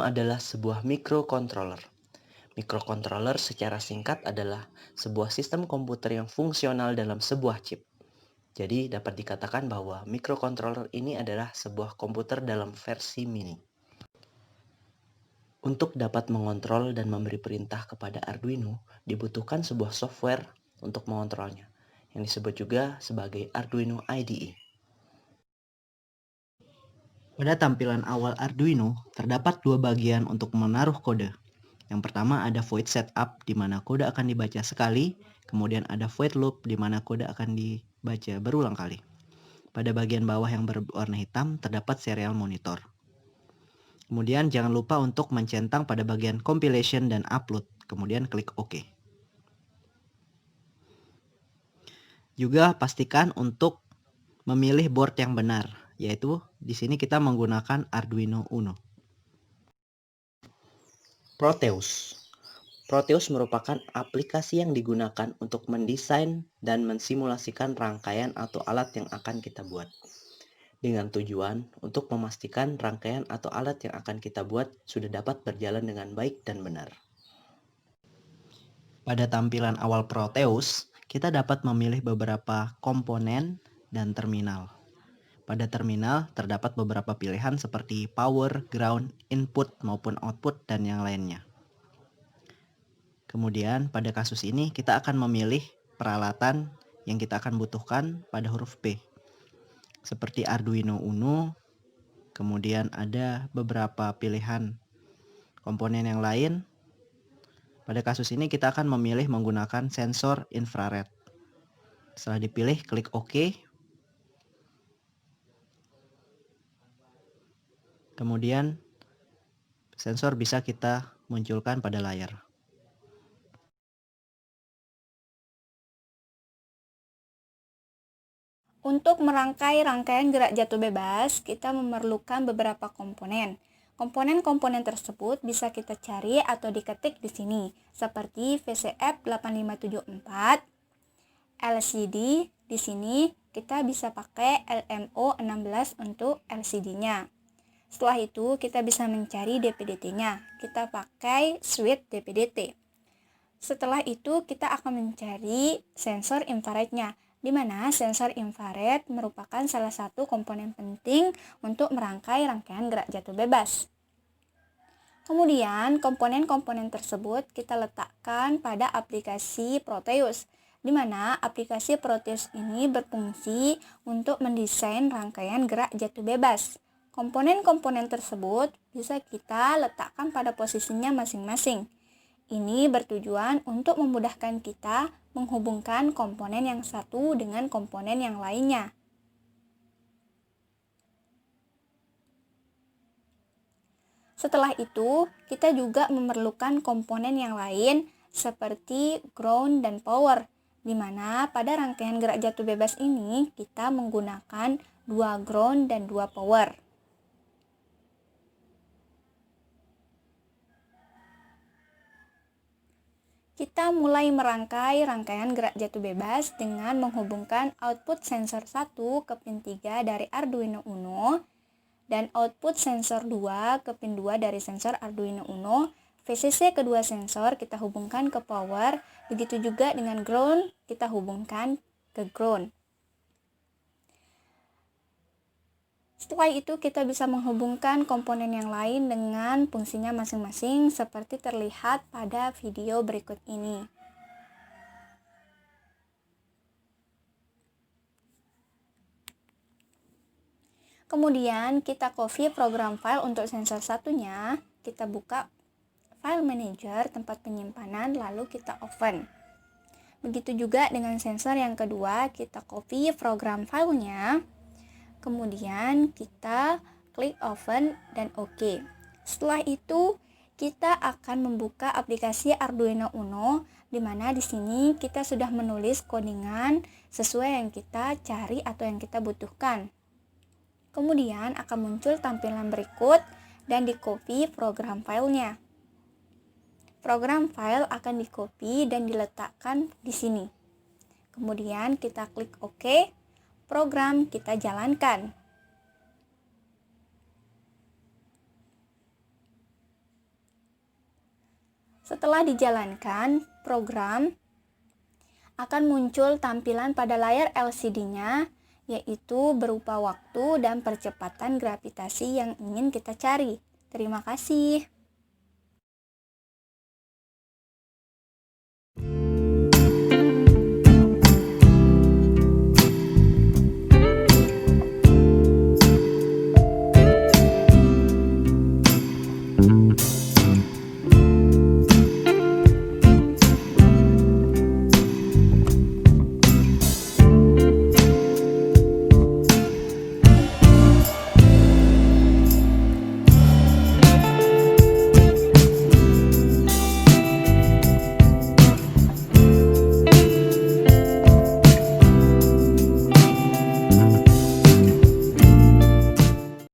Arduino adalah sebuah microcontroller. Microcontroller secara singkat adalah sebuah sistem komputer yang fungsional dalam sebuah chip. Jadi dapat dikatakan bahwa microcontroller ini adalah sebuah komputer dalam versi mini. Untuk dapat mengontrol dan memberi perintah kepada Arduino, dibutuhkan sebuah software untuk mengontrolnya, yang disebut juga sebagai Arduino IDE. Pada tampilan awal Arduino, terdapat dua bagian untuk menaruh kode. Yang pertama ada void setup, di mana kode akan dibaca sekali, kemudian ada void loop, di mana kode akan dibaca berulang kali. Pada bagian bawah yang berwarna hitam, terdapat serial monitor. Kemudian jangan lupa untuk mencentang pada bagian compilation dan upload, kemudian klik OK. Juga pastikan untuk memilih board yang benar, yaitu di sini kita menggunakan Arduino Uno. Proteus. Proteus merupakan aplikasi yang digunakan untuk mendesain dan mensimulasikan rangkaian atau alat yang akan kita buat. Dengan tujuan untuk memastikan rangkaian atau alat yang akan kita buat sudah dapat berjalan dengan baik dan benar. Pada tampilan awal Proteus, kita dapat memilih beberapa komponen dan terminal. Pada terminal terdapat beberapa pilihan seperti power, ground, input maupun output dan yang lainnya. Kemudian pada kasus ini kita akan memilih peralatan yang kita akan butuhkan pada huruf P. Seperti Arduino Uno, kemudian ada beberapa pilihan komponen yang lain. Pada kasus ini kita akan memilih menggunakan sensor infrared. Setelah dipilih, klik OK. Kemudian sensor bisa kita munculkan pada layar. Untuk merangkai rangkaian gerak jatuh bebas, kita memerlukan beberapa komponen. Komponen-komponen tersebut bisa kita cari atau diketik di sini, seperti VCF8574, LCD. Di sini kita bisa pakai LMO16 untuk LCD-nya. Setelah itu kita bisa mencari DPDT-nya. Kita pakai switch DPDT. Setelah itu kita akan mencari sensor infrarednya, di mana sensor infrared merupakan salah satu komponen penting untuk merangkai rangkaian gerak jatuh bebas. Kemudian komponen-komponen tersebut kita letakkan pada aplikasi Proteus, di mana aplikasi Proteus ini berfungsi untuk mendesain rangkaian gerak jatuh bebas. Komponen-komponen tersebut bisa kita letakkan pada posisinya masing-masing. Ini bertujuan untuk memudahkan kita menghubungkan komponen yang satu dengan komponen yang lainnya. Setelah itu, kita juga memerlukan komponen yang lain seperti ground dan power, di mana pada rangkaian gerak jatuh bebas ini kita menggunakan 2 ground dan 2 power. Kita mulai merangkai rangkaian gerak jatuh bebas dengan menghubungkan output sensor 1 ke pin 3 dari Arduino Uno dan output sensor 2 ke pin 2 dari sensor Arduino Uno. VCC kedua sensor kita hubungkan ke power, begitu juga dengan ground kita hubungkan ke ground. Setelah itu kita bisa menghubungkan komponen yang lain dengan fungsinya masing-masing seperti terlihat pada video berikut ini. Kemudian kita copy program file untuk sensor satunya, kita buka file manager tempat penyimpanan lalu kita open. Begitu juga dengan sensor yang kedua, kita copy program filenya, kemudian kita klik open dan OK. Setelah itu kita akan membuka aplikasi Arduino Uno, di mana di sini kita sudah menulis codingan sesuai yang kita cari atau yang kita butuhkan. Kemudian akan muncul tampilan berikut dan di-copy program filenya. Program file akan di-copy dan diletakkan di sini. Kemudian kita klik OK, program kita jalankan. Setelah dijalankan, program akan muncul tampilan pada layar LCD-nya, yaitu berupa waktu dan percepatan gravitasi yang ingin kita cari. Terima kasih.